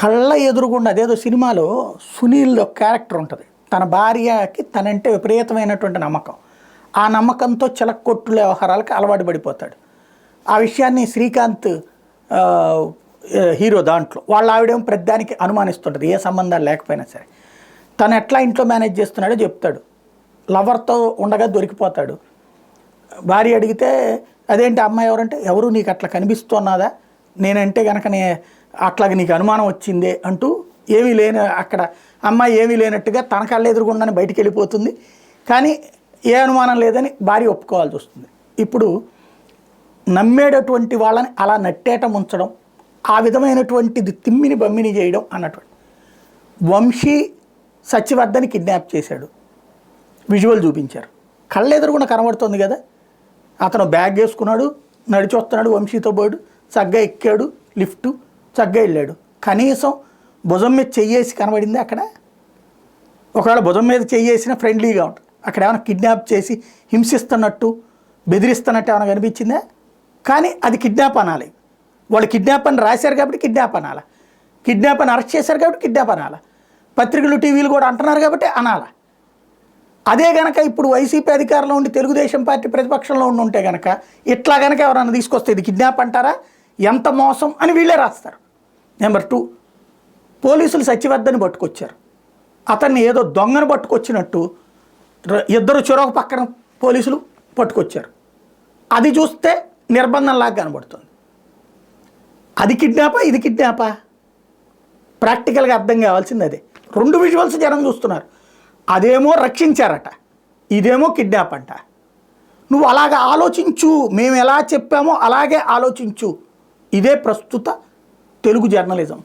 కళ్ళ ఎదురుగుండా అదేదో సినిమాలో సునీల్ ఒక క్యారెక్టర్ ఉంటుంది. తన భార్యకి తనంటే విపరీతమైనటువంటి నమ్మకం. ఆ నమ్మకంతో చిలక్కొట్టుల వ్యవహారాలకు అలవాటు పడిపోతాడు. ఆ విషయాన్ని శ్రీకాంత్ హీరో దాంట్లో వాళ్ళ ఆవిడేమో ప్రతిదానికి అనుమానిస్తుంటుంది, ఏ సంబంధాలు లేకపోయినా సరే. తను ఎట్లా ఇంట్లో మేనేజ్ చేస్తున్నాడో చెప్తాడు. లవర్తో ఉండగా దొరికిపోతాడు. భార్య అడిగితే అదేంటి అమ్మాయి ఎవరంటే, ఎవరు నీకు అట్లా కనిపిస్తున్నదా, నేనంటే కనుక అట్లాగే నీకు అనుమానం వచ్చిందే అంటూ ఏమీ లేని అక్కడ అమ్మాయి ఏమీ లేనట్టుగా తన కళ్ళ ఎదురుగుండానే బయటికి వెళ్ళిపోతుంది. కానీ ఏ అనుమానం లేదని భార్య ఒప్పుకోవాల్సి వస్తుంది. ఇప్పుడు నమ్మేటటువంటి వాళ్ళని అలా నట్టేట ముంచడం, ఆ విధమైనటువంటిది తిమ్మిని బమ్మిని చేయడం అన్నటువంటి. వంశీ సత్యవర్ధని కిడ్నాప్ చేశాడు, విజువల్ చూపించారు, కళ్ళ ఎదురుగుండా కనబడుతుంది కదా. అతను బ్యాగ్ వేసుకున్నాడు, నడిచి వస్తున్నాడు, వంశీతో పోయాడు, చక్కగా ఎక్కాడు లిఫ్టు, చక్కగా వెళ్ళాడు. కనీసం భుజం మీద చెయ్యేసి కనబడింది అక్కడ? ఒకవేళ భుజం మీద చెయ్యేసిన ఫ్రెండ్లీగా ఉంటుంది. అక్కడ ఏమైనా కిడ్నాప్ చేసి హింసిస్తున్నట్టు బెదిరిస్తున్నట్టు ఏమైనా కనిపించిందా? కానీ అది కిడ్నాప్ అనాలి. వాళ్ళు కిడ్నాప్ అని రాశారు కాబట్టి కిడ్నాప్ అనాలి, కిడ్నాప్ అని అరెస్ట్ చేశారు కాబట్టి కిడ్నాప్ అనాలి, పత్రికలు టీవీలు కూడా అంటున్నారు కాబట్టి అనాలి. అదే కనుక ఇప్పుడు వైసీపీ అధికారంలో ఉండి తెలుగుదేశం పార్టీ ప్రతిపక్షంలో ఉంటే కనుక ఇట్లా కనుక ఎవరైనా తీసుకొస్తే ఇది కిడ్నాప్ అంటారా? ఎంత మోసం అని వీళ్ళే రాస్తారు. నెంబర్ 2, పోలీసులు సత్యవర్ధని పట్టుకొచ్చారు. అతన్ని ఏదో దొంగను పట్టుకొచ్చినట్టు ఇద్దరు చెరొక పక్కన పోలీసులు పట్టుకొచ్చారు. అది చూస్తే నిర్బంధంలాగా కనబడుతుంది. అది కిడ్నాపా, ఇది కిడ్నాపా? ప్రాక్టికల్గా అర్థం కావాల్సింది అదే. 2 విజువల్స్ జనం చూస్తున్నారు. అదేమో రక్షించారట, ఇదేమో కిడ్నాప్ అంట. నువ్వు అలాగ ఆలోచించు, మేము ఎలా చెప్పామో అలాగే ఆలోచించు. ఇదే ప్రస్తుత తెలుగు జర్నలిజం.